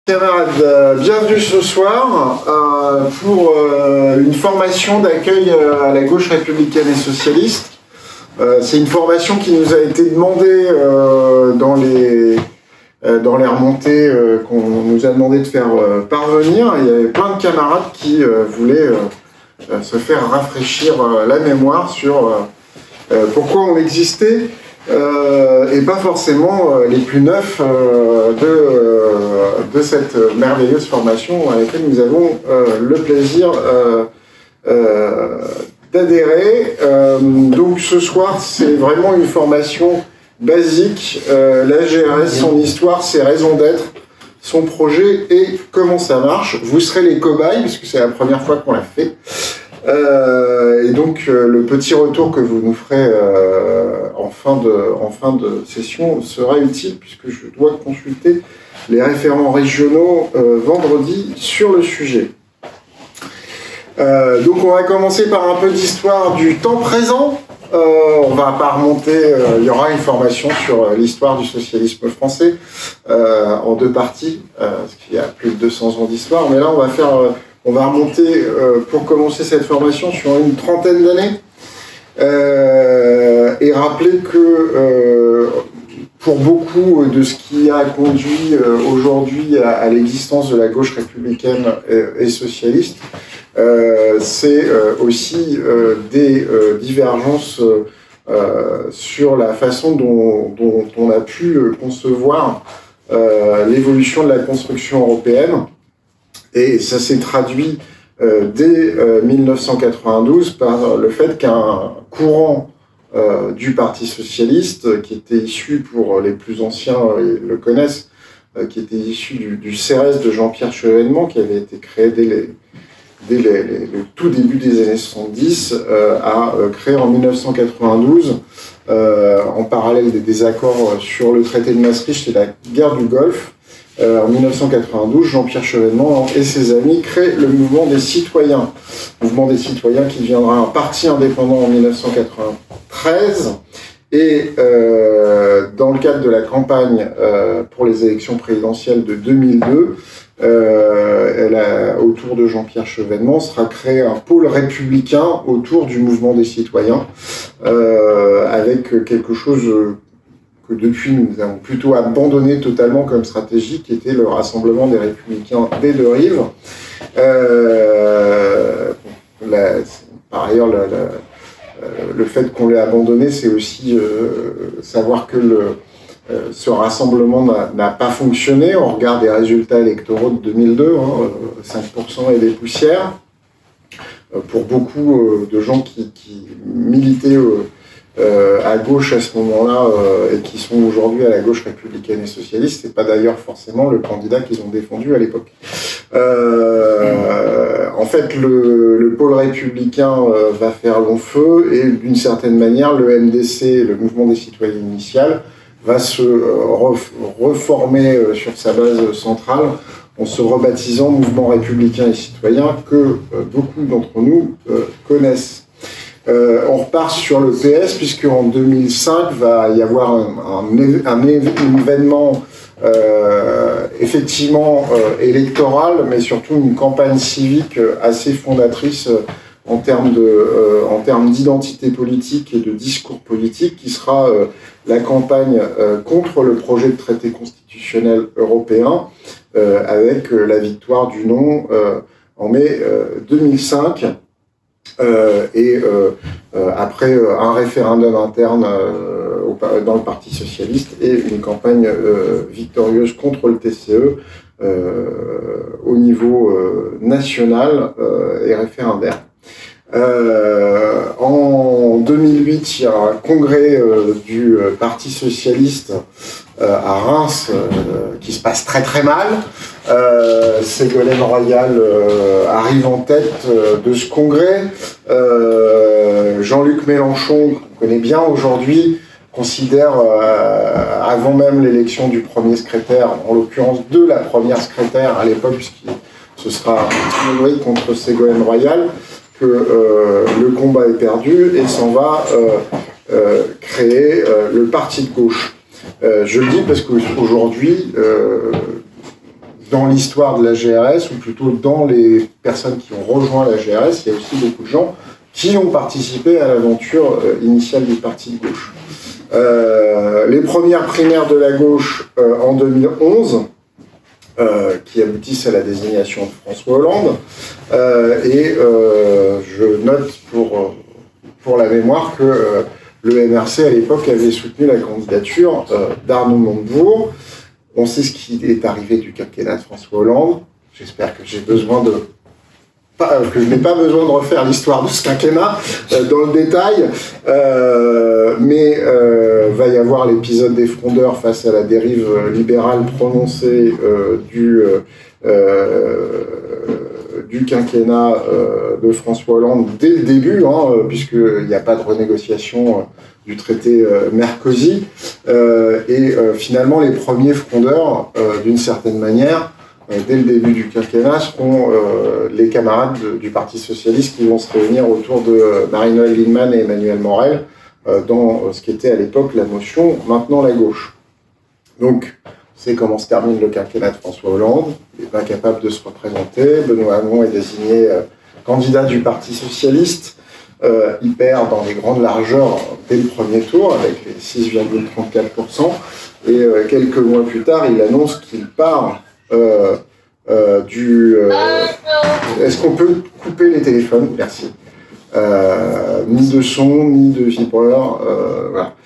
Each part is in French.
Camarades, bienvenue ce soir pour une formation d'accueil à la gauche républicaine et socialiste. C'est une formation qui nous a été demandée dans les remontées qu'on nous a demandé de faire parvenir. Il y avait plein de camarades qui voulaient se faire rafraîchir la mémoire sur pourquoi on existait. Et pas forcément les plus neufs de cette merveilleuse formation à laquelle nous avons le plaisir d'adhérer. Donc ce soir, c'est vraiment une formation basique. La GRS, son histoire, ses raisons d'être, son projet et comment ça marche. Vous serez les cobayes, puisque c'est la première fois qu'on l'a fait. Et donc le petit retour que vous nous ferez en fin de session sera utile puisque je dois consulter les référents régionaux vendredi sur le sujet. Donc on va commencer par un peu d'histoire du temps présent. On va pas remonter, il y aura une formation sur l'histoire du socialisme français en deux parties, parce qu'il y a plus de 200 ans d'histoire, mais là on va remonter, pour commencer cette formation, sur une trentaine d'années et rappeler que pour beaucoup de ce qui a conduit aujourd'hui à l'existence de la gauche républicaine et socialiste, c'est aussi des divergences sur la façon dont on a pu concevoir l'évolution de la construction européenne. Et ça s'est traduit dès 1992 par le fait qu'un courant du Parti socialiste, qui était issu, pour les plus anciens le connaissent, qui était issu du CRS de Jean-Pierre Chevènement, qui avait été créé dès le tout début des années 70, a créé en 1992, en parallèle des désaccords sur le traité de Maastricht et la guerre du Golfe. En 1992, Jean-Pierre Chevènement et ses amis créent le mouvement des citoyens. Mouvement des citoyens qui deviendra un parti indépendant en 1993. Et dans le cadre de la campagne pour les élections présidentielles de 2002, autour de Jean-Pierre Chevènement sera créé un pôle républicain autour du mouvement des citoyens, avec quelque chose que depuis nous avons plutôt abandonné totalement comme stratégie, qui était le rassemblement des républicains des deux rives. Par ailleurs, le fait qu'on l'ait abandonné, c'est aussi savoir que ce rassemblement n'a pas fonctionné. On regarde les résultats électoraux de 2002, 5% et des poussières. Pour beaucoup de gens qui militaient à gauche à ce moment-là et qui sont aujourd'hui à la gauche républicaine et socialiste, c'est pas d'ailleurs forcément le candidat qu'ils ont défendu à l'époque. En fait, le pôle républicain va faire long feu et d'une certaine manière, le MDC, le mouvement des citoyens initial, va se reformer sur sa base centrale en se rebaptisant mouvement républicain et citoyen que beaucoup d'entre nous connaissent. On repart sur le PS, puisqu'en 2005 va y avoir un événement effectivement électoral, mais surtout une campagne civique assez fondatrice en termes d'identité politique et de discours politique, qui sera la campagne contre le projet de traité constitutionnel européen, avec la victoire du non en mai 2005. Après un référendum interne dans le Parti socialiste et une campagne victorieuse contre le TCE au niveau national et référendaire. En 2008, il y a un congrès du Parti socialiste à Reims qui se passe très très mal. Ségolène Royal arrive en tête de ce congrès. Jean-Luc Mélenchon, qu'on connaît bien aujourd'hui, considère, avant même l'élection du premier secrétaire, en l'occurrence de la première secrétaire à l'époque, puisque ce sera un contre Ségolène Royal, que le combat est perdu et s'en va créer le parti de gauche. Je le dis parce qu'aujourd'hui, dans l'histoire de la GRS, ou plutôt dans les personnes qui ont rejoint la GRS, il y a aussi beaucoup de gens qui ont participé à l'aventure initiale du parti de gauche. Les premières primaires de la gauche en 2011, qui aboutissent à la désignation de François Hollande, et je note pour la mémoire que le MRC à l'époque avait soutenu la candidature d'Arnaud Montebourg. On sait ce qui est arrivé du quinquennat de François Hollande. J'espère que je n'ai pas besoin de refaire l'histoire de ce quinquennat dans le détail, mais va y avoir l'épisode des frondeurs face à la dérive libérale prononcée du quinquennat de François Hollande dès le début, puisqu'il n'y a pas de renégociation du traité Merkozy, et finalement les premiers frondeurs, d'une certaine manière, dès le début du quinquennat, seront les camarades du Parti socialiste qui vont se réunir autour de Marie-Noëlle Lienemann et Emmanuel Morel dans ce qui était à l'époque la motion « Maintenant la gauche ». Donc, c'est comment se termine le quinquennat de François Hollande. Il est incapable de se représenter. Benoît Hamon est désigné candidat du Parti socialiste. Il perd dans les grandes largeurs dès le premier tour avec les 6,34%. Et quelques mois plus tard, il annonce qu'il part Est-ce qu'on peut couper les téléphones? Merci. Ni de son, ni de vibreur. Voilà.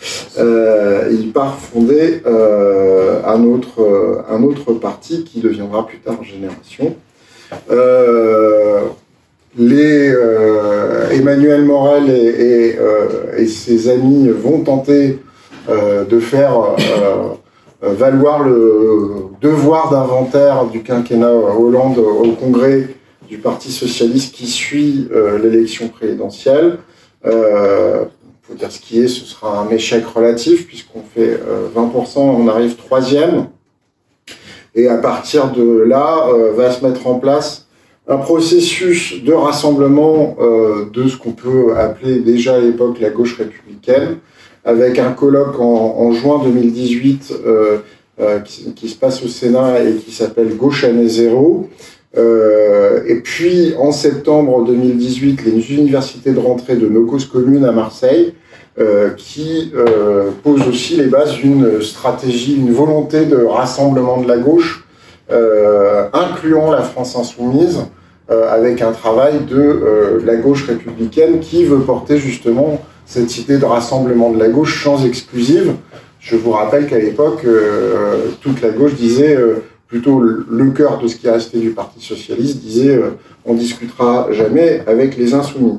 Il part fonder un autre parti qui deviendra plus tard Génération. Emmanuel Morel et ses amis vont tenter de faire valoir le devoir d'inventaire du quinquennat Hollande au congrès du Parti socialiste qui suit l'élection présidentielle. Faut dire ce qui est, ce sera un échec relatif puisqu'on fait 20%, on arrive 3e. Et à partir de là, va se mettre en place un processus de rassemblement de ce qu'on peut appeler déjà à l'époque la gauche républicaine, avec un colloque en juin 2018 qui se passe au Sénat et qui s'appelle Gauche année zéro. Et puis en septembre 2018, les universités de rentrée de nos causes communes à Marseille, qui posent aussi les bases d'une stratégie, une volonté de rassemblement de la gauche, incluant la France insoumise, avec un travail de la gauche républicaine qui veut porter justement cette idée de rassemblement de la gauche sans exclusive. Je vous rappelle qu'à l'époque, toute la gauche disait, plutôt le cœur de ce qui est resté du Parti socialiste, disait on discutera jamais avec les insoumis.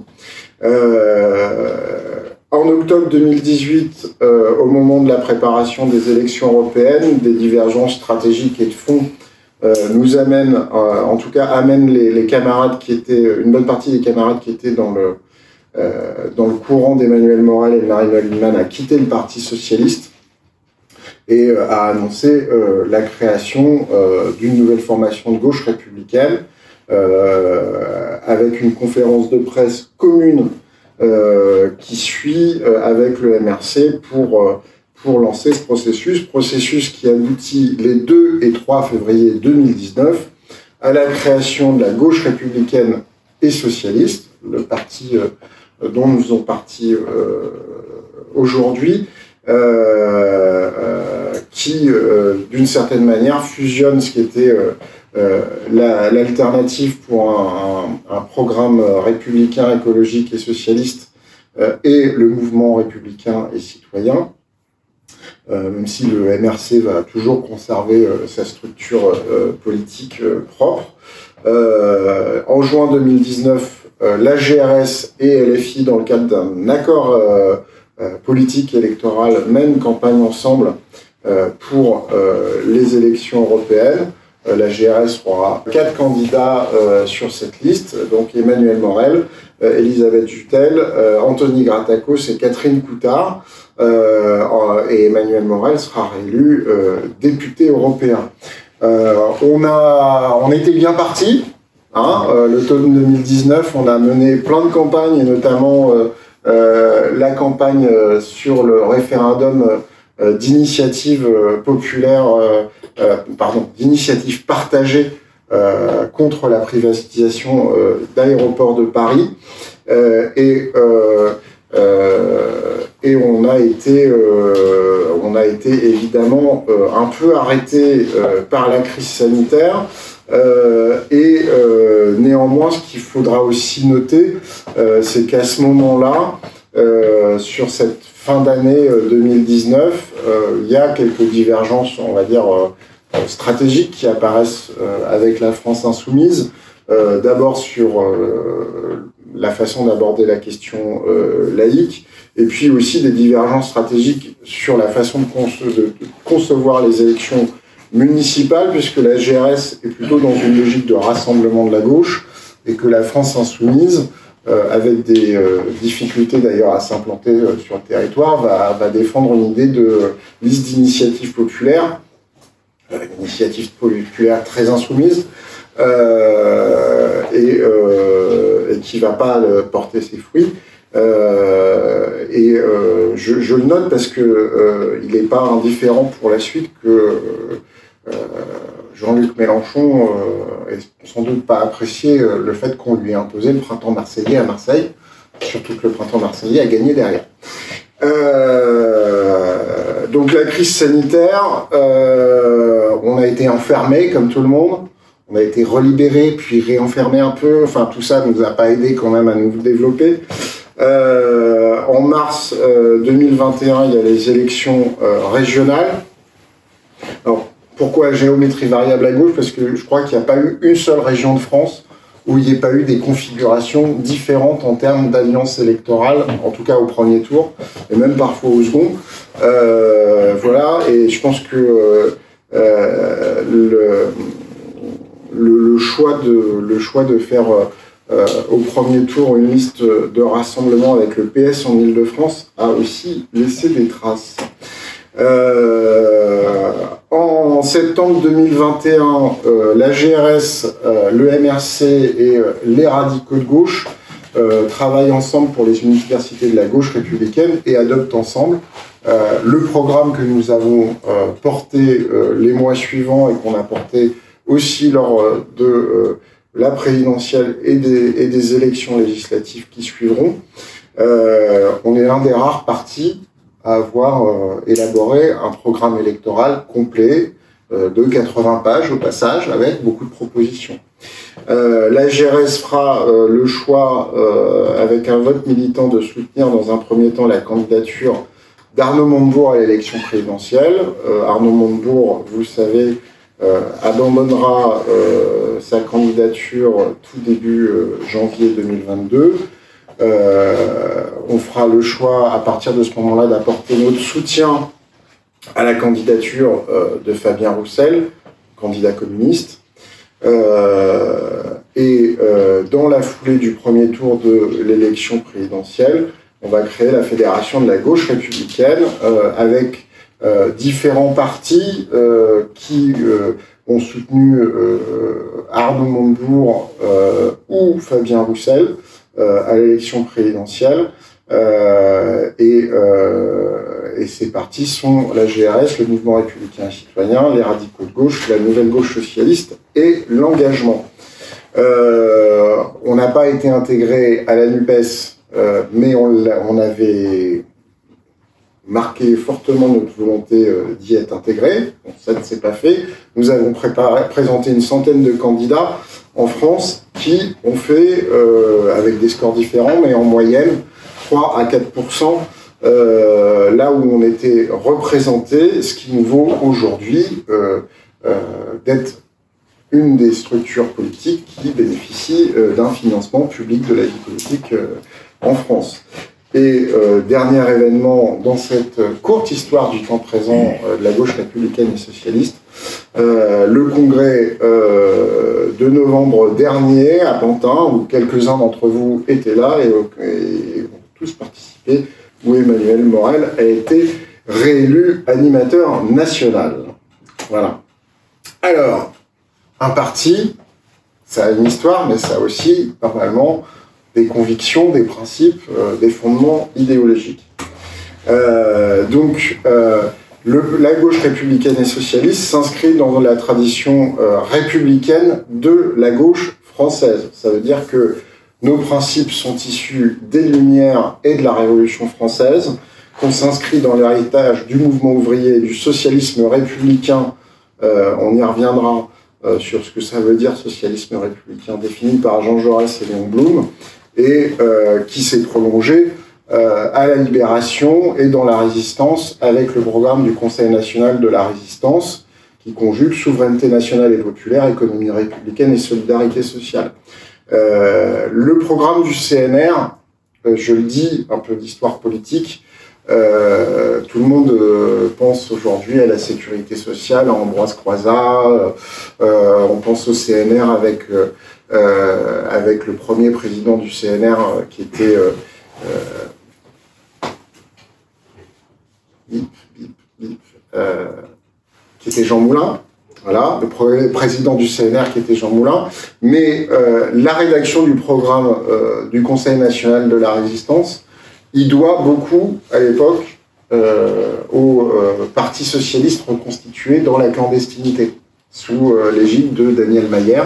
En octobre 2018, au moment de la préparation des élections européennes, des divergences stratégiques et de fond nous amènent, en tout cas amènent les camarades qui étaient, une bonne partie des camarades qui étaient dans le courant d'Emmanuel Morel et de Marie-Noëlle Lienemann à quitter le Parti socialiste et à annoncer la création d'une nouvelle formation de gauche républicaine avec une conférence de presse commune qui suit avec le MRC pour lancer ce processus qui aboutit les 2 et 3 février 2019 à la création de la gauche républicaine et socialiste, le parti dont nous faisons partie aujourd'hui, qui, d'une certaine manière, fusionne ce qui était l'alternative pour un programme républicain, écologique et socialiste et le mouvement républicain et citoyen, même si le MRC va toujours conserver sa structure politique propre. En juin 2019, la GRS et LFI, dans le cadre d'un accord politique et électoral, mènent campagne ensemble pour les élections européennes. La GRS aura 4 candidats sur cette liste, donc Emmanuel Morel, Elisabeth Juttel, Anthony Gratakos et Catherine Coutard. Et Emmanuel Morel sera réélu député européen. On était bien parti. L'automne 2019, on a mené plein de campagnes, et notamment la campagne sur le référendum d'initiatives populaires, d'initiatives partagées contre la privatisation d'aéroports de Paris. Et on a été évidemment un peu arrêté par la crise sanitaire. Néanmoins, ce qu'il faudra aussi noter, c'est qu'à ce moment-là, sur cette fin d'année 2019, il y a quelques divergences, on va dire, stratégiques qui apparaissent avec la France insoumise. D'abord sur la façon d'aborder la question laïque, et puis aussi des divergences stratégiques sur la façon de concevoir les élections municipales, puisque la GRS est plutôt dans une logique de rassemblement de la gauche, et que la France insoumise, avec des difficultés d'ailleurs à s'implanter sur le territoire, va défendre une idée de liste d'initiatives populaires, initiative populaire très insoumise, et qui va pas porter ses fruits. Je le note parce que il n'est pas indifférent pour la suite que Jean-Luc Mélenchon est sans doute pas apprécié le fait qu'on lui ait imposé le printemps marseillais à Marseille, surtout que le printemps marseillais a gagné derrière. Donc la crise sanitaire, on a été enfermé comme tout le monde, on a été relibéré puis réenfermé un peu, enfin tout ça ne nous a pas aidé quand même à nous développer. En mars 2021, il y a les élections régionales. Alors pourquoi géométrie variable à gauche? Parce que je crois qu'il n'y a pas eu une seule région de France où il n'y ait pas eu des configurations différentes en termes d'alliance électorale, en tout cas au premier tour, et même parfois au second. Voilà, et je pense que le choix de faire au premier tour une liste de rassemblement avec le PS en Ile-de-France a aussi laissé des traces. En septembre 2021, la GRS, le MRC et les radicaux de gauche travaillent ensemble pour les universités de la gauche républicaine et adoptent ensemble le programme que nous avons porté les mois suivants et qu'on a porté aussi lors de la présidentielle et des élections législatives qui suivront. On est l'un des rares partis à avoir élaboré un programme électoral complet de 80 pages au passage, avec beaucoup de propositions. La GRS fera le choix, avec un vote militant, de soutenir dans un premier temps la candidature d'Arnaud Montebourg à l'élection présidentielle. Arnaud Montebourg, vous le savez, abandonnera sa candidature tout début janvier 2022. On fera le choix à partir de ce moment-là d'apporter notre soutien à la candidature de Fabien Roussel, candidat communiste. Dans la foulée du premier tour de l'élection présidentielle, on va créer la Fédération de la gauche républicaine avec différents partis qui ont soutenu Arnaud Montebourg ou Fabien Roussel à l'élection présidentielle. Et ces partis sont la GRS, le Mouvement républicain et citoyen, les radicaux de gauche, la Nouvelle Gauche socialiste et l'Engagement. On n'a pas été intégré à la NUPES, mais on avait marqué fortement notre volonté d'y être intégré. Bon, ça ne s'est pas fait. Nous avons présenté une centaine de candidats en France qui ont fait, avec des scores différents, mais en moyenne 3 à 4%, là où on était représenté, ce qui nous vaut aujourd'hui d'être une des structures politiques qui bénéficie d'un financement public de la vie politique en France. Et dernier événement dans cette courte histoire du temps présent de la gauche républicaine et socialiste, le congrès de novembre dernier à Pantin, où quelques-uns d'entre vous étaient là et ont tous participé, où Emmanuel Morel a été réélu animateur national. Voilà. Alors, un parti, ça a une histoire, mais ça a aussi, normalement, des convictions, des principes, des fondements idéologiques. Donc, La gauche républicaine et socialiste s'inscrit dans la tradition républicaine de la gauche française. Ça veut dire que nos principes sont issus des Lumières et de la Révolution française, qu'on s'inscrit dans l'héritage du mouvement ouvrier et du socialisme républicain. On y reviendra sur ce que ça veut dire, socialisme républicain, défini par Jean Jaurès et Léon Blum, et qui s'est prolongé à la Libération et dans la Résistance avec le programme du Conseil national de la Résistance, qui conjugue souveraineté nationale et populaire, économie républicaine et solidarité sociale. Le programme du CNR, je le dis, un peu d'histoire politique, tout le monde pense aujourd'hui à la sécurité sociale, à Ambroise Croizat, on pense au CNR avec le premier président du CNR qui était qui était Jean Moulin. Voilà, le premier président du CNR qui était Jean Moulin, mais la rédaction du programme du Conseil national de la Résistance, il doit beaucoup, à l'époque, au Parti socialiste reconstitué dans la clandestinité, sous l'égide de Daniel Mayer.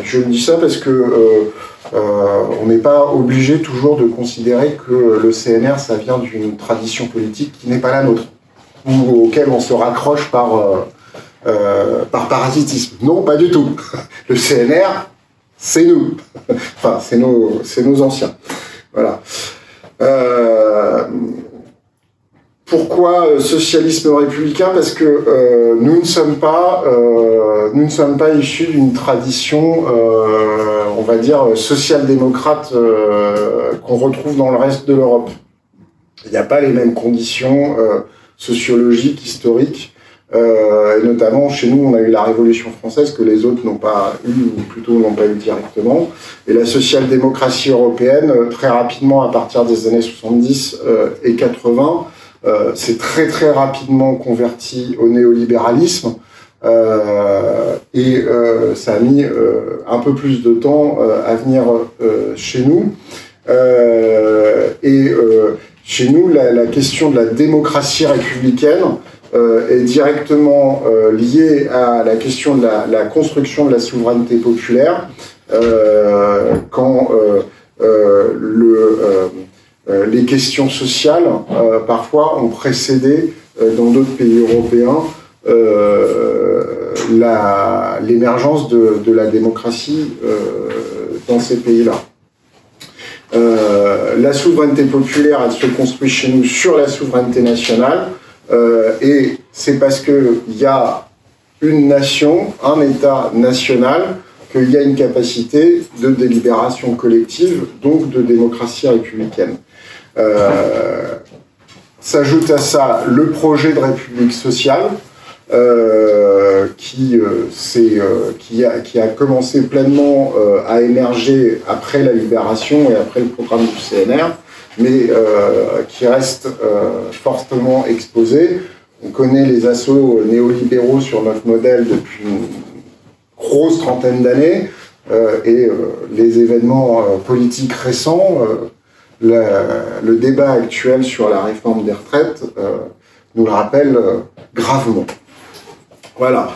Je dis ça parce que on n'est pas obligé toujours de considérer que le CNR, ça vient d'une tradition politique qui n'est pas la nôtre, ou auquel on se raccroche par parasitisme. Non, pas du tout. Le CNR, c'est nous. Enfin, c'est nos anciens. Voilà. Pourquoi socialisme républicain? Parce que nous ne sommes pas issus d'une tradition, on va dire, social-démocrate qu'on retrouve dans le reste de l'Europe. Il n'y a pas les mêmes conditions sociologiques, historiques. Et notamment, chez nous, on a eu la Révolution française que les autres n'ont pas eu, ou plutôt n'ont pas eu directement. Et la social-démocratie européenne, très rapidement, à partir des années 70 et 80, s'est très très rapidement converti au néolibéralisme. Et ça a mis un peu plus de temps à venir chez nous. Chez nous, la question de la démocratie républicaine est directement liée à la question de la construction de la souveraineté populaire, quand les questions sociales, parfois, ont précédé, dans d'autres pays européens, l'émergence de la démocratie dans ces pays-là. La souveraineté populaire, elle se construit chez nous sur la souveraineté nationale, et c'est parce qu'il y a une nation, un État national, qu'il y a une capacité de délibération collective, donc de démocratie républicaine. S'ajoute à ça le projet de république sociale, qui a commencé pleinement à émerger après la Libération et après le programme du CNR, mais qui reste fortement exposé. On connaît les assauts néolibéraux sur notre modèle depuis une grosse trentaine d'années, et les événements politiques récents, le débat actuel sur la réforme des retraites nous le rappelle gravement. Voilà.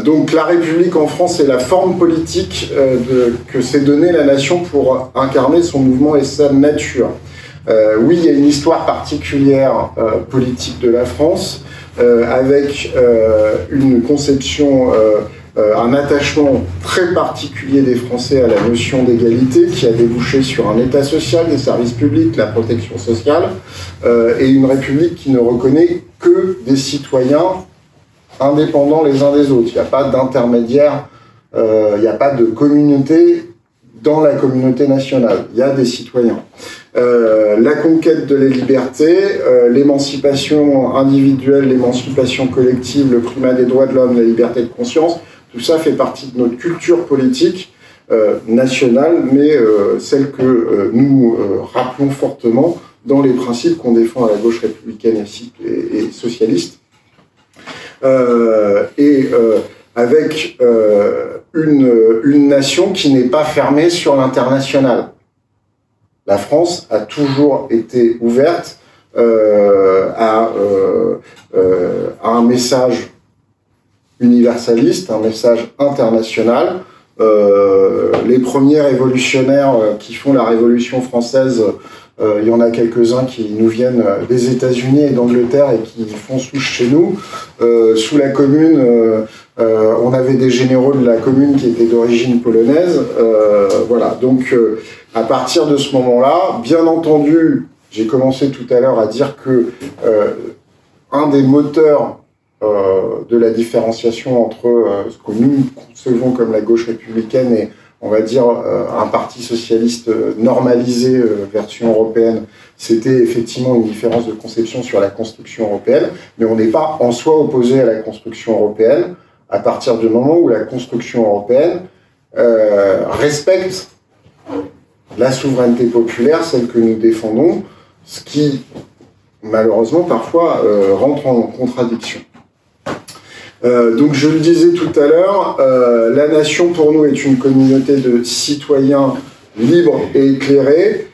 Donc la République en France est la forme politique que s'est donnée la nation pour incarner son mouvement et sa nature. Oui, il y a une histoire particulière politique de la France, avec une conception, un attachement très particulier des Français à la notion d'égalité, qui a débouché sur un État social, des services publics, la protection sociale, et une République qui ne reconnaît que des citoyens indépendants les uns des autres. Il n'y a pas d'intermédiaire, il n'y a pas de communauté dans la communauté nationale. Il y a des citoyens. La conquête de la liberté, l'émancipation individuelle, l'émancipation collective, le primat des droits de l'homme, la liberté de conscience, tout ça fait partie de notre culture politique nationale, mais celle que nous rappelons fortement dans les principes qu'on défend à la gauche républicaine et socialiste. Avec une nation qui n'est pas fermée sur l'international. La France a toujours été ouverte à un message universaliste, un message international. Les premiers révolutionnaires qui font la Révolution française, il y en a quelques-uns qui nous viennent des États-Unis et d'Angleterre et qui font souche chez nous. Sous la Commune, on avait des généraux de la Commune qui étaient d'origine polonaise. Voilà, donc à partir de ce moment-là, bien entendu, j'ai commencé tout à l'heure à dire que un des moteurs de la différenciation entre ce que nous concevons comme la gauche républicaine et, on va dire, un parti socialiste normalisé version européenne, c'était effectivement une différence de conception sur la construction européenne, mais on n'est pas en soi opposé à la construction européenne à partir du moment où la construction européenne respecte la souveraineté populaire, celle que nous défendons, ce qui, malheureusement, parfois rentre en contradiction. Donc je le disais tout à l'heure, la nation pour nous est une communauté de citoyens libres et éclairés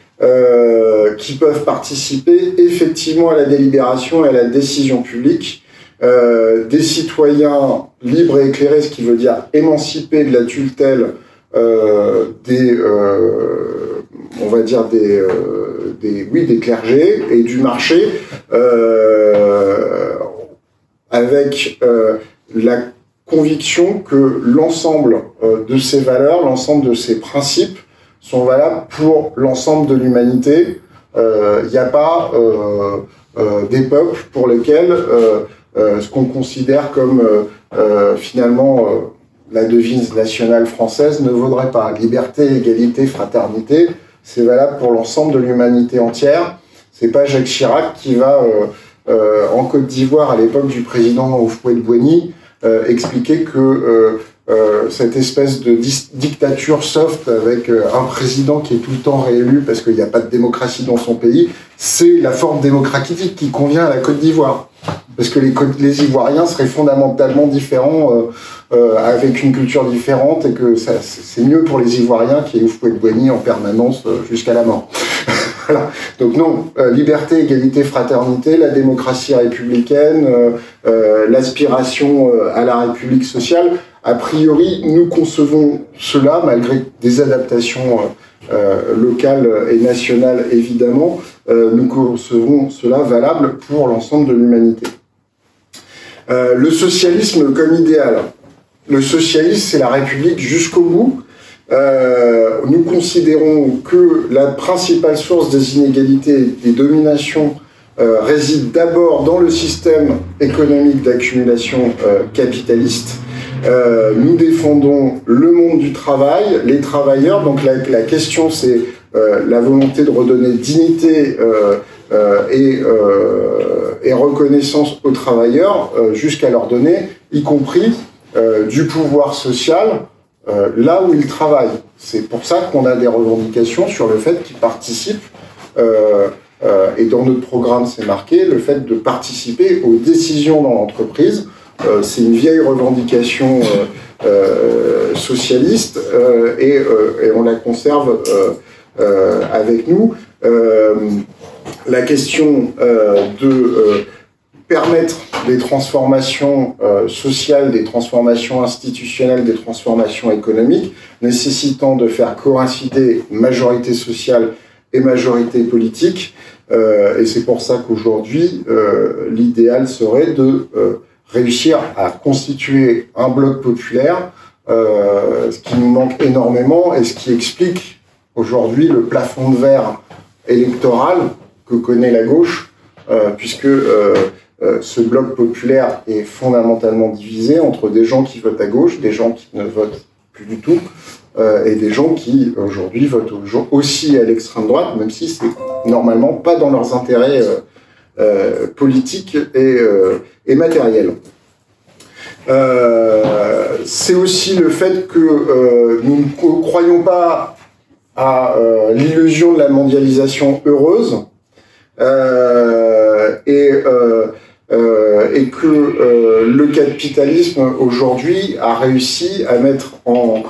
qui peuvent participer effectivement à la délibération et à la décision publique. Des citoyens libres et éclairés, ce qui veut dire émancipés de la tutelle on va dire des clergés et du marché, avec la conviction que l'ensemble de ces valeurs, l'ensemble de ces principes sont valables pour l'ensemble de l'humanité. Il n'y a pas des peuples pour lesquels ce qu'on considère comme finalement la devise nationale française ne vaudrait pas. Liberté, égalité, fraternité, c'est valable pour l'ensemble de l'humanité entière. C'est pas Jacques Chirac qui va en Côte d'Ivoire, à l'époque du président Houphouët-Boigny, expliquer que cette espèce de dictature soft avec un président qui est tout le temps réélu parce qu'il n'y a pas de démocratie dans son pays, c'est la forme démocratique qui convient à la Côte d'Ivoire. Parce que les Ivoiriens seraient fondamentalement différents, avec une culture différente, et que c'est mieux pour les Ivoiriens qu'il y ait Houphouët-Boigny en permanence jusqu'à la mort. Voilà. Donc non, liberté, égalité, fraternité, la démocratie républicaine, l'aspiration à la République sociale. A priori, nous concevons cela, malgré des adaptations locales et nationales évidemment, nous concevons cela valable pour l'ensemble de l'humanité. Le socialisme comme idéal. Le socialisme, c'est la République jusqu'au bout. Nous considérons que la principale source des inégalités et des dominations réside d'abord dans le système économique d'accumulation capitaliste. Nous défendons le monde du travail, les travailleurs. Donc la question, c'est la volonté de redonner dignité et reconnaissance aux travailleurs, jusqu'à leur donner, y compris du pouvoir social, là où ils travaillent. C'est pour ça qu'on a des revendications sur le fait qu'ils participent, et dans notre programme c'est marqué, le fait de participer aux décisions dans l'entreprise. C'est une vieille revendication socialiste, et on la conserve avec nous. La question de permettre des transformations sociales, des transformations institutionnelles, des transformations économiques, nécessitant de faire coïncider majorité sociale et majorité politique. Et c'est pour ça qu'aujourd'hui, l'idéal serait de réussir à constituer un bloc populaire, ce qui nous manque énormément et ce qui explique aujourd'hui le plafond de verre électoral que connaît la gauche, puisque ce bloc populaire est fondamentalement divisé entre des gens qui votent à gauche, des gens qui ne votent plus du tout, et des gens qui aujourd'hui votent aussi à l'extrême droite, même si c'est normalement pas dans leurs intérêts politiques et matériels. C'est aussi le fait que nous ne croyons pas à l'illusion de la mondialisation heureuse, et que le capitalisme aujourd'hui a réussi à mettre en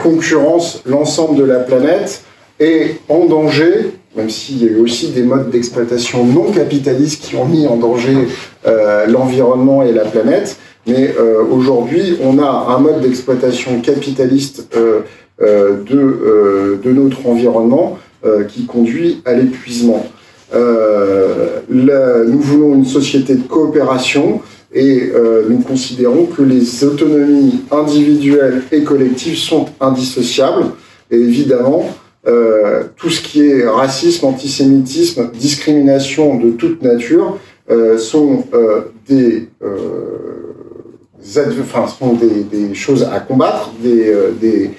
concurrence l'ensemble de la planète et en danger même s'il y a eu aussi des modes d'exploitation non capitalistes qui ont mis en danger l'environnement et la planète. Mais aujourd'hui, on a un mode d'exploitation capitaliste de notre environnement qui conduit à l'épuisement. Nous voulons une société de coopération et nous considérons que les autonomies individuelles et collectives sont indissociables. Et évidemment, tout ce qui est racisme, antisémitisme, discrimination de toute nature sont des choses à combattre, des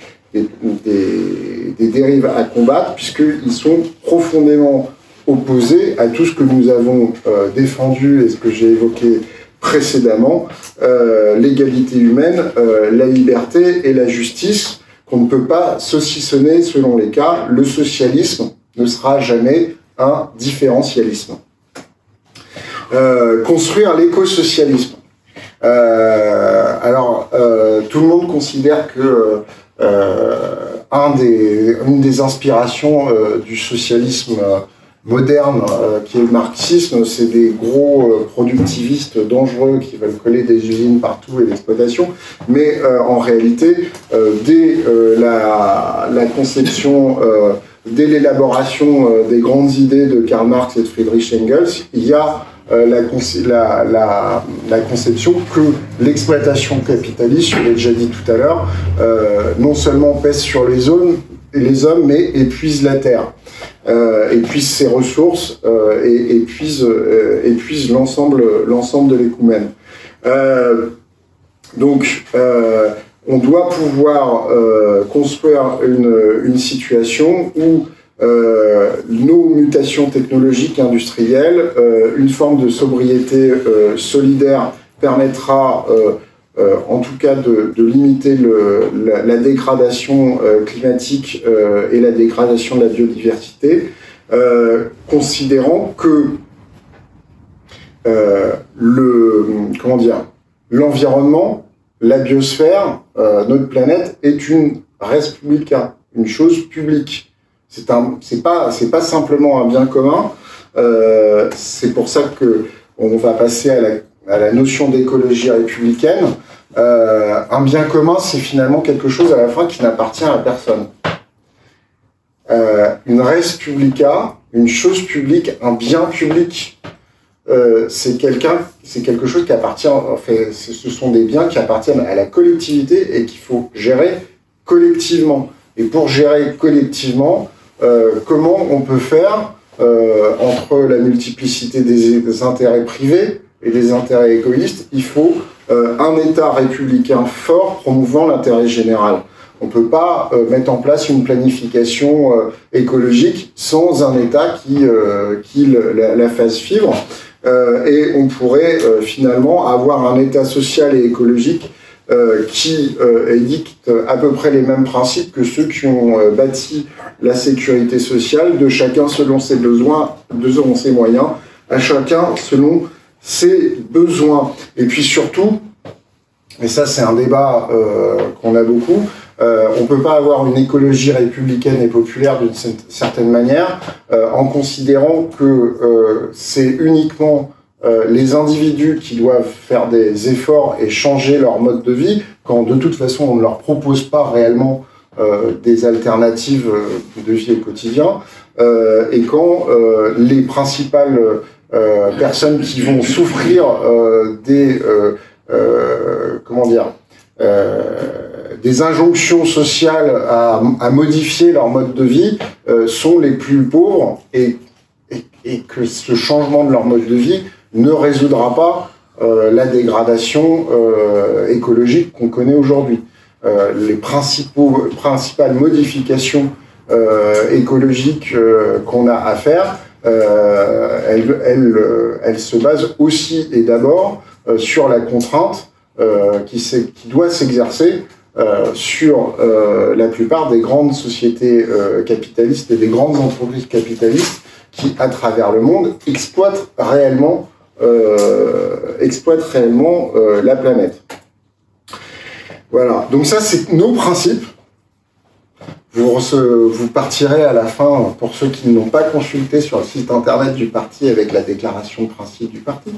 dérives à combattre, puisqu'ils sont profondément opposés à tout ce que nous avons défendu et ce que j'ai évoqué précédemment, l'égalité humaine, la liberté et la justice, qu'on ne peut pas saucissonner selon les cas. Le socialisme ne sera jamais un différentialisme. Construire l'écosocialisme. Tout le monde considère que une des inspirations du socialisme moderne, qui est le marxisme, c'est des gros productivistes dangereux qui veulent coller des usines partout et l'exploitation. Mais en réalité, dès la conception, dès l'élaboration des grandes idées de Karl Marx et de Friedrich Engels, il y a la conception que l'exploitation capitaliste, je l'ai déjà dit tout à l'heure, non seulement pèse sur les hommes, mais épuise la terre, épuise ses ressources et épuise l'ensemble de l'écoumène. On doit pouvoir construire une situation où nos mutations technologiques et industrielles, une forme de sobriété solidaire permettra en tout cas de limiter la dégradation climatique et la dégradation de la biodiversité, considérant que l'environnement, la biosphère, notre planète est une res publica, une chose publique. C'est pas simplement un bien commun. C'est pour ça que on va passer à la notion d'écologie républicaine. Un bien commun, c'est finalement quelque chose à la fin qui n'appartient à personne. Une res publica, une chose publique, un bien public, c'est quelque chose qui appartient. Enfin, ce sont des biens qui appartiennent à la collectivité et qu'il faut gérer collectivement. Et pour gérer collectivement, comment on peut faire entre la multiplicité des intérêts privés et des intérêts égoïstes? Il faut un État républicain fort promouvant l'intérêt général. On ne peut pas mettre en place une planification écologique sans un État qui la fasse vivre. Et on pourrait finalement avoir un État social et écologique qui édicte à peu près les mêmes principes que ceux qui ont bâti la sécurité sociale, de chacun selon ses besoins, selon ses moyens, à chacun selon ses besoins. Et puis surtout, et ça c'est un débat qu'on a beaucoup, on ne peut pas avoir une écologie républicaine et populaire d'une certaine manière en considérant que c'est uniquement les individus qui doivent faire des efforts et changer leur mode de vie, quand de toute façon on ne leur propose pas réellement des alternatives de vie au quotidien, et quand les principales personnes qui vont souffrir des injonctions sociales à modifier leur mode de vie sont les plus pauvres, et que ce changement de leur mode de vie ne résoudra pas la dégradation écologique qu'on connaît aujourd'hui. Les principales modifications écologiques qu'on a à faire, elles se basent aussi et d'abord sur la contrainte qui doit s'exercer sur la plupart des grandes sociétés capitalistes et des grandes entreprises capitalistes qui, à travers le monde, exploitent réellement la planète. Voilà, donc ça c'est nos principes. vous partirez à la fin, pour ceux qui n'ont pas consulté sur le site internet du parti avec la déclaration de principe du parti.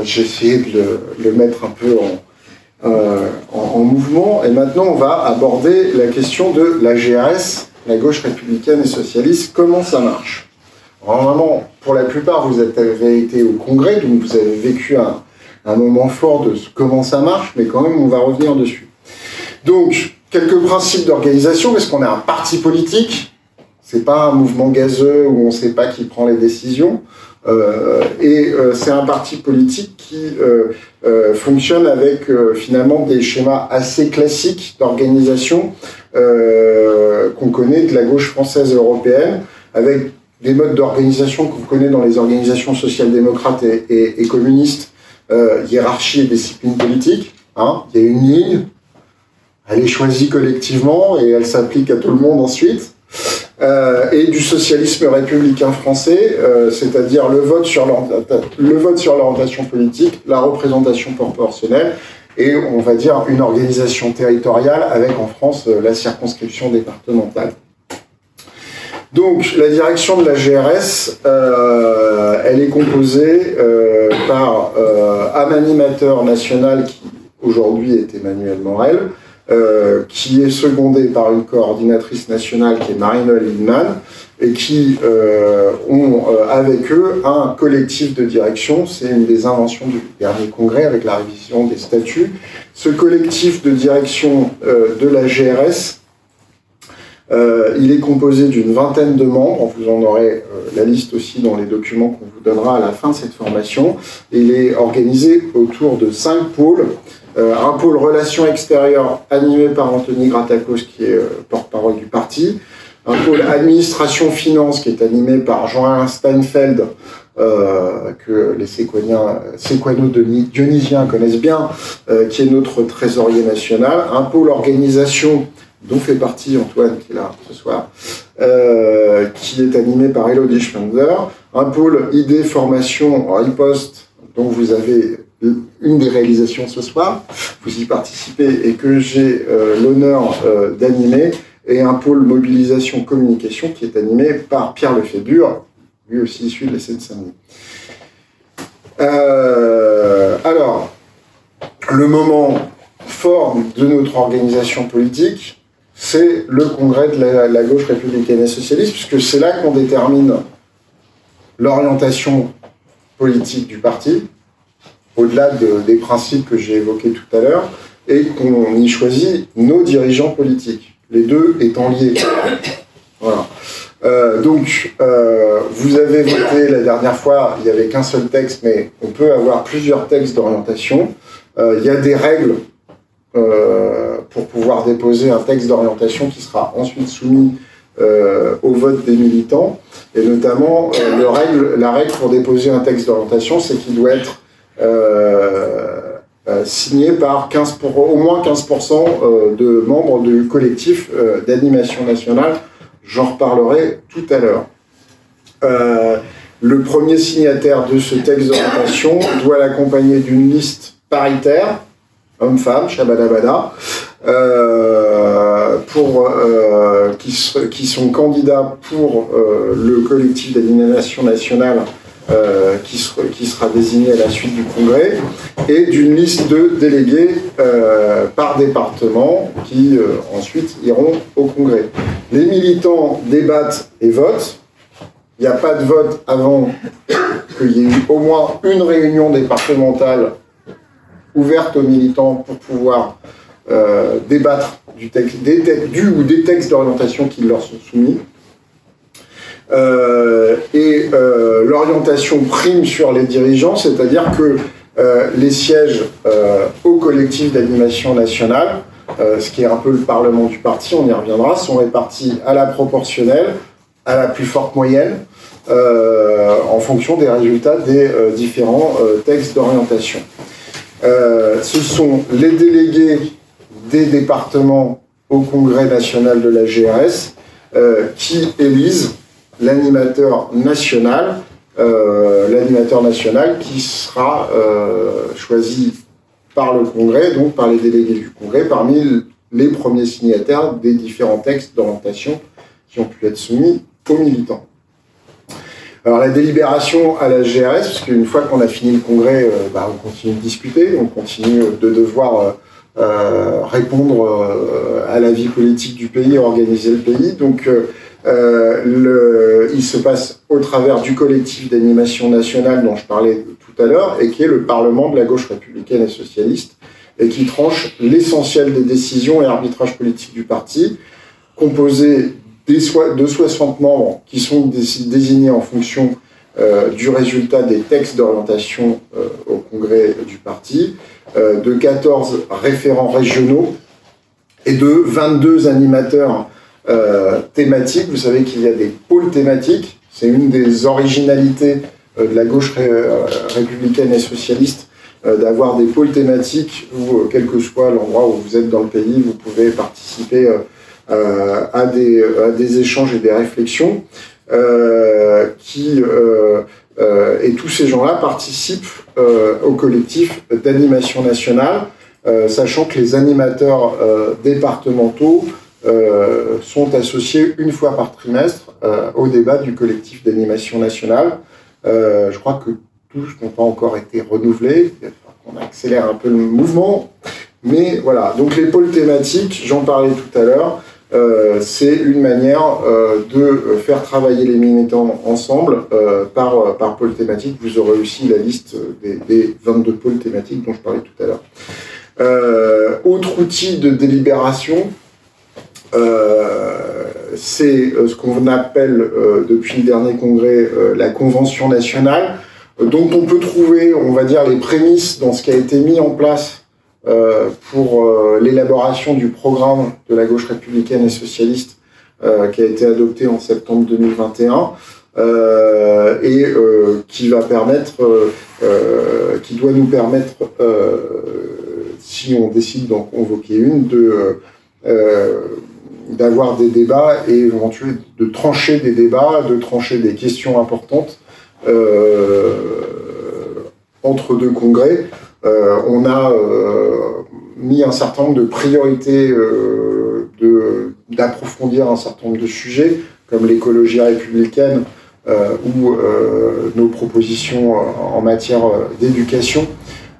J'ai essayé de le mettre un peu en mouvement. Et maintenant, on va aborder la question de la GRS, la gauche républicaine et socialiste. Comment ça marche? Alors, vraiment, pour la plupart, vous avez été au Congrès, donc vous avez vécu un moment fort de comment ça marche, mais quand même, on va revenir dessus. Donc, quelques principes d'organisation, parce qu'on est un parti politique, c'est pas un mouvement gazeux où on ne sait pas qui prend les décisions, c'est un parti politique qui fonctionne avec finalement des schémas assez classiques d'organisation qu'on connaît de la gauche française et européenne, avec des modes d'organisation qu'on connaît dans les organisations social-démocrates et communistes, hiérarchie et discipline politique. Hein, il y a une ligne. Elle est choisie collectivement et elle s'applique à tout le monde ensuite. Et du socialisme républicain français, c'est-à-dire le vote sur l'orientation politique, la représentation proportionnelle et, on va dire, une organisation territoriale avec, en France, la circonscription départementale. Donc, la direction de la GRS, elle est composée par un animateur national qui, aujourd'hui, est Emmanuel Morel, qui est secondée par une coordinatrice nationale qui est Marie-Noëlle Lienemann, et qui ont avec eux un collectif de direction. C'est une des inventions du dernier congrès avec la révision des statuts. Ce collectif de direction de la GRS, il est composé d'une vingtaine de membres. Vous en aurez la liste aussi dans les documents qu'on vous donnera à la fin de cette formation. Il est organisé autour de 5 pôles. Un pôle relations extérieures animé par Anthony Gratakos, qui est porte-parole du parti. Un pôle administration-finance qui est animé par Jean Steinfeld, que les séquano-dionysiens connaissent bien, qui est notre trésorier national. Un pôle organisation, dont fait partie Antoine, qui est là ce soir, qui est animé par Elodie Schwender. Un pôle idée, formation, riposte, dont vous avez une des réalisations ce soir, vous y participez et que j'ai l'honneur d'animer, et un pôle mobilisation communication qui est animé par Pierre Lefébure, lui aussi issu de la Seine-Saint-Denis. Alors, le moment fort de notre organisation politique, c'est le congrès de la gauche républicaine et socialiste, puisque c'est là qu'on détermine l'orientation politique du parti, au-delà des principes que j'ai évoqués tout à l'heure, et qu'on y choisit nos dirigeants politiques, les deux étant liés. Voilà. Donc, vous avez voté la dernière fois, il n'y avait qu'un seul texte, mais on peut avoir plusieurs textes d'orientation. Il y a des règles pour pouvoir déposer un texte d'orientation qui sera ensuite soumis au vote des militants, et notamment la règle pour déposer un texte d'orientation, c'est qu'il doit être signé par au moins 15% de membres du collectif d'animation nationale. J'en reparlerai tout à l'heure. Le premier signataire de ce texte d'orientation doit l'accompagner d'une liste paritaire, hommes-femmes, shabadabada, qui sont candidats pour le collectif d'animation nationale qui sera désigné à la suite du congrès, et d'une liste de délégués par département qui ensuite iront au congrès. Les militants débattent et votent. Il n'y a pas de vote avant qu'il y ait eu au moins une réunion départementale ouverte aux militants pour pouvoir débattre du ou des textes d'orientation qui leur sont soumis. L'orientation prime sur les dirigeants, c'est-à-dire que les sièges au collectif d'animation nationale, ce qui est un peu le parlement du parti, on y reviendra, sont répartis à la proportionnelle, à la plus forte moyenne, en fonction des résultats des différents textes d'orientation. Ce sont les délégués des départements au Congrès national de la GRS qui élisent l'animateur national qui sera choisi par le Congrès, donc par les délégués du Congrès, parmi les premiers signataires des différents textes d'orientation qui ont pu être soumis aux militants. Alors la délibération à la GRS, parce qu'une fois qu'on a fini le congrès, on continue de discuter, on continue de devoir répondre à la vie politique du pays, organiser le pays. Donc il se passe au travers du collectif d'animation nationale dont je parlais tout à l'heure, et qui est le Parlement de la gauche républicaine et socialiste, et qui tranche l'essentiel des décisions et arbitrages politiques du parti, composé de 60 membres qui sont désignés en fonction du résultat des textes d'orientation au congrès du parti, de 14 référents régionaux et de 22 animateurs thématiques. Vous savez qu'il y a des pôles thématiques, c'est une des originalités de la gauche républicaine et socialiste, d'avoir des pôles thématiques où, quel que soit l'endroit où vous êtes dans le pays, vous pouvez participer à des échanges et des réflexions, et tous ces gens-là participent au collectif d'animation nationale, sachant que les animateurs départementaux sont associés une fois par trimestre au débat du collectif d'animation nationale. Je crois que tous n'ont pas encore été renouvelés, on accélère un peu le mouvement, mais voilà. Donc les pôles thématiques, j'en parlais tout à l'heure, c'est une manière de faire travailler les militants ensemble par pôle thématique. Vous aurez aussi la liste des 22 pôles thématiques dont je parlais tout à l'heure. Autre outil de délibération, c'est ce qu'on appelle depuis le dernier congrès la Convention nationale, dont on peut trouver, on va dire, les prémices dans ce qui a été mis en place pour l'élaboration du programme de la gauche républicaine et socialiste qui a été adopté en septembre 2021 et qui va permettre, qui doit nous permettre, si on décide d'en convoquer une, d'avoir des débats et éventuellement de trancher des débats, de trancher des questions importantes entre deux congrès. On a mis un certain nombre de priorités, d'approfondir un certain nombre de sujets, comme l'écologie républicaine ou nos propositions en matière d'éducation.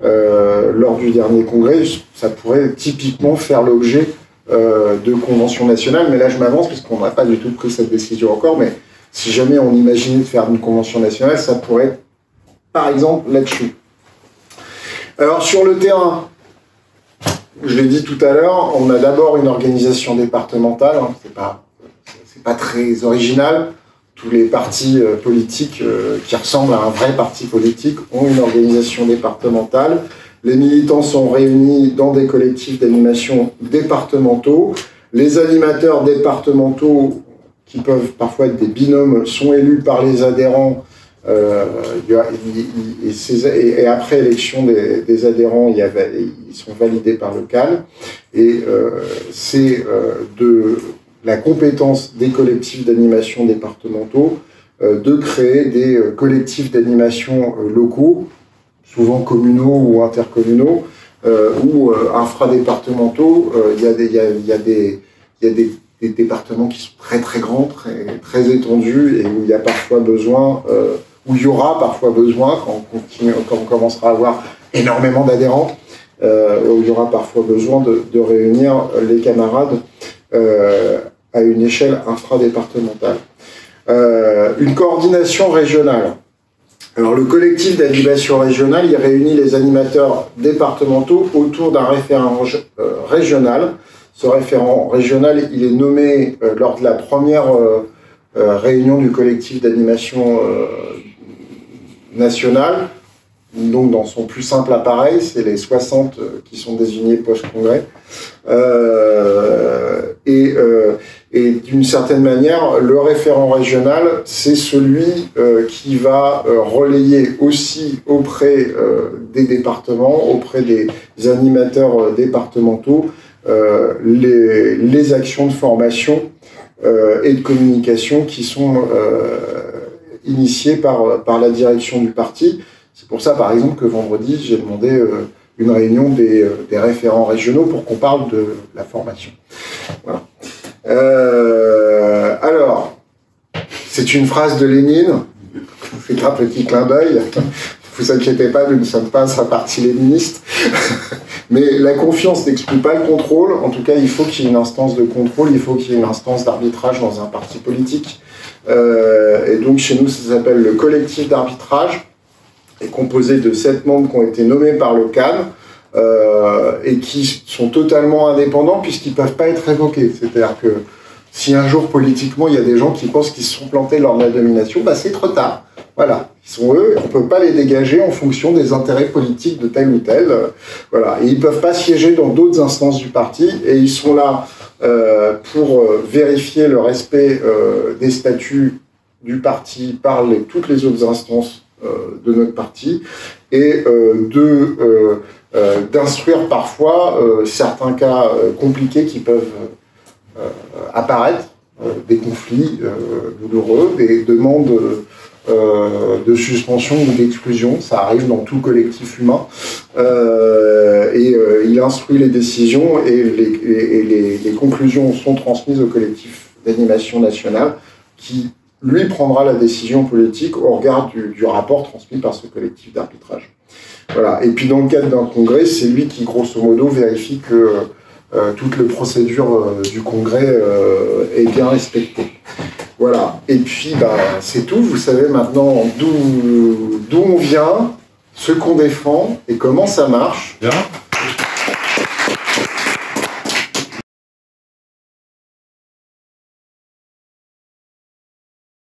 Lors du dernier congrès, ça pourrait typiquement faire l'objet de convention nationale, mais là je m'avance parce qu'on n'a pas du tout pris cette décision encore, mais si jamais on imaginait de faire une convention nationale, ça pourrait être, par exemple, là-dessus. Alors sur le terrain, je l'ai dit tout à l'heure, on a d'abord une organisation départementale, hein, c'est pas très original. Tous les partis politiques qui ressemblent à un vrai parti politique ont une organisation départementale. Les militants sont réunis dans des collectifs d'animation départementaux. Les animateurs départementaux, qui peuvent parfois être des binômes, sont élus par les adhérents. Et après élection des adhérents, ils sont validés par le CAL. Et c'est de la compétence des collectifs d'animation départementaux de créer des collectifs d'animation locaux, souvent communaux ou intercommunaux, ou infradépartementaux. Il y a des départements qui sont très très grands, très étendus, et où il y a parfois besoin, où il y aura parfois besoin, quand on commencera à avoir énormément d'adhérents, où il y aura parfois besoin de réunir les camarades à une échelle infradépartementale. Une coordination régionale. Alors le collectif d'animation régionale, il réunit les animateurs départementaux autour d'un référent régional. Ce référent régional, il est nommé lors de la première réunion du collectif d'animation nationale. Donc dans son plus simple appareil, c'est les 60 qui sont désignés post-congrès. Et d'une certaine manière, le référent régional, c'est celui qui va relayer aussi auprès des départements, auprès des animateurs départementaux, les actions de formation et de communication qui sont initiées par la direction du parti. C'est pour ça, par exemple, que vendredi, j'ai demandé une réunion des référents régionaux pour qu'on parle de la formation. Voilà. Alors, c'est une phrase de Lénine, c'est un petit clin d'œil, ne vous inquiétez pas, nous ne sommes pas un parti léniniste, mais la confiance n'exclut pas le contrôle. En tout cas, il faut qu'il y ait une instance de contrôle, il faut qu'il y ait une instance d'arbitrage dans un parti politique. Et donc chez nous, ça s'appelle le collectif d'arbitrage, est composé de 7 membres qui ont été nommés par le CAN et qui sont totalement indépendants puisqu'ils ne peuvent pas être révoqués. C'est-à-dire que si un jour politiquement il y a des gens qui pensent qu'ils se sont plantés lors de la domination, bah c'est trop tard. Voilà, ils sont eux, on ne peut pas les dégager en fonction des intérêts politiques de tel ou tel. Voilà, et ils ne peuvent pas siéger dans d'autres instances du parti et ils sont là pour vérifier le respect des statuts du parti par toutes les autres instances de notre parti et d'instruire parfois certains cas compliqués qui peuvent apparaître, des conflits douloureux, des demandes de suspension ou d'exclusion, ça arrive dans tout collectif humain, il instruit les décisions et les conclusions sont transmises au collectif d'animation nationale qui, lui, prendra la décision politique au regard du rapport transmis par ce collectif d'arbitrage. Voilà. Et puis dans le cadre d'un congrès, c'est lui qui, grosso modo, vérifie que toute la procédure du congrès est bien respectée. Voilà. Et puis, c'est tout. Vous savez maintenant d'où on vient, ce qu'on défend et comment ça marche. Bien.